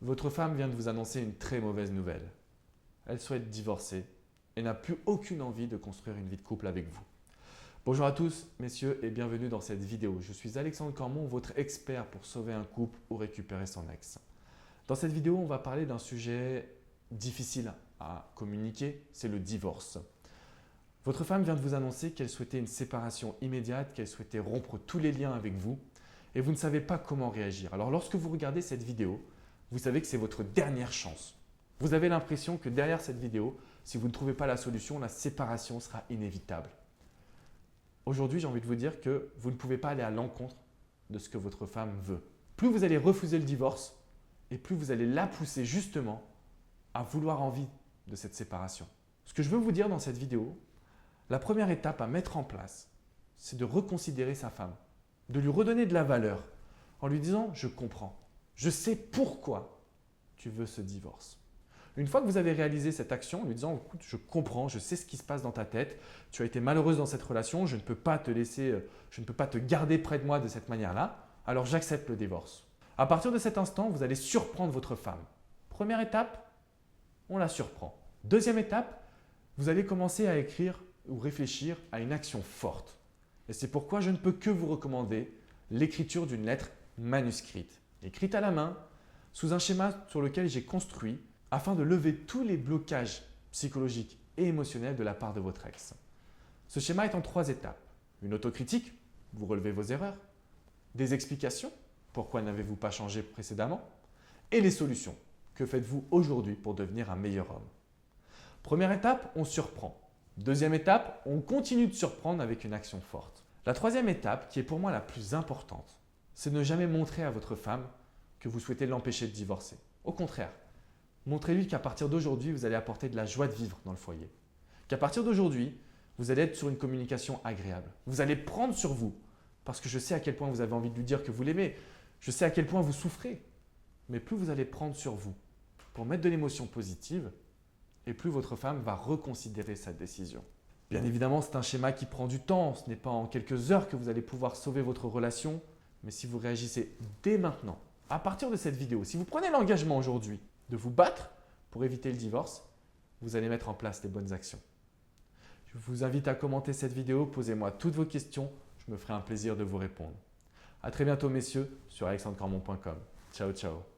Votre femme vient de vous annoncer une très mauvaise nouvelle. Elle souhaite divorcer et n'a plus aucune envie de construire une vie de couple avec vous. Bonjour à tous, messieurs, et bienvenue dans cette vidéo. Je suis Alexandre Cormon, votre expert pour sauver un couple ou récupérer son ex. Dans cette vidéo, on va parler d'un sujet difficile à communiquer, c'est le divorce. Votre femme vient de vous annoncer qu'elle souhaitait une séparation immédiate, qu'elle souhaitait rompre tous les liens avec vous et vous ne savez pas comment réagir. Alors lorsque vous regardez cette vidéo, vous savez que c'est votre dernière chance. Vous avez l'impression que derrière cette vidéo, si vous ne trouvez pas la solution, la séparation sera inévitable. Aujourd'hui, j'ai envie de vous dire que vous ne pouvez pas aller à l'encontre de ce que votre femme veut. Plus vous allez refuser le divorce et plus vous allez la pousser justement à vouloir envie de cette séparation. Ce que je veux vous dire dans cette vidéo, la première étape à mettre en place, c'est de reconsidérer sa femme, de lui redonner de la valeur en lui disant « je comprends, je sais pourquoi tu veux ce divorce ». Une fois que vous avez réalisé cette action en lui disant « écoute, je comprends, je sais ce qui se passe dans ta tête, tu as été malheureuse dans cette relation, je ne peux pas te laisser, je ne peux pas te garder près de moi de cette manière-là, alors j'accepte le divorce ». À partir de cet instant, vous allez surprendre votre femme. Première étape, on la surprend. Deuxième étape, vous allez commencer à écrire ou réfléchir à une action forte. Et c'est pourquoi je ne peux que vous recommander l'écriture d'une lettre manuscrite, écrite à la main, sous un schéma sur lequel j'ai construit afin de lever tous les blocages psychologiques et émotionnels de la part de votre ex. Ce schéma est en 3 étapes. Une autocritique, vous relevez vos erreurs, des explications, pourquoi n'avez-vous pas changé précédemment, et les solutions, que faites-vous aujourd'hui pour devenir un meilleur homme. Première étape, on surprend. Deuxième étape, on continue de surprendre avec une action forte. La troisième étape, qui est pour moi la plus importante, c'est de ne jamais montrer à votre femme que vous souhaitez l'empêcher de divorcer. Au contraire, montrez-lui qu'à partir d'aujourd'hui, vous allez apporter de la joie de vivre dans le foyer. Qu'à partir d'aujourd'hui, vous allez être sur une communication agréable. Vous allez prendre sur vous, parce que je sais à quel point vous avez envie de lui dire que vous l'aimez. Je sais à quel point vous souffrez. Mais plus vous allez prendre sur vous pour mettre de l'émotion positive, et plus votre femme va reconsidérer sa décision. Bien évidemment, c'est un schéma qui prend du temps. Ce n'est pas en quelques heures que vous allez pouvoir sauver votre relation. Mais si vous réagissez dès maintenant, à partir de cette vidéo, si vous prenez l'engagement aujourd'hui de vous battre pour éviter le divorce, vous allez mettre en place les bonnes actions. Je vous invite à commenter cette vidéo, posez-moi toutes vos questions, je me ferai un plaisir de vous répondre. À très bientôt messieurs sur alexandrecormon.com. Ciao, ciao.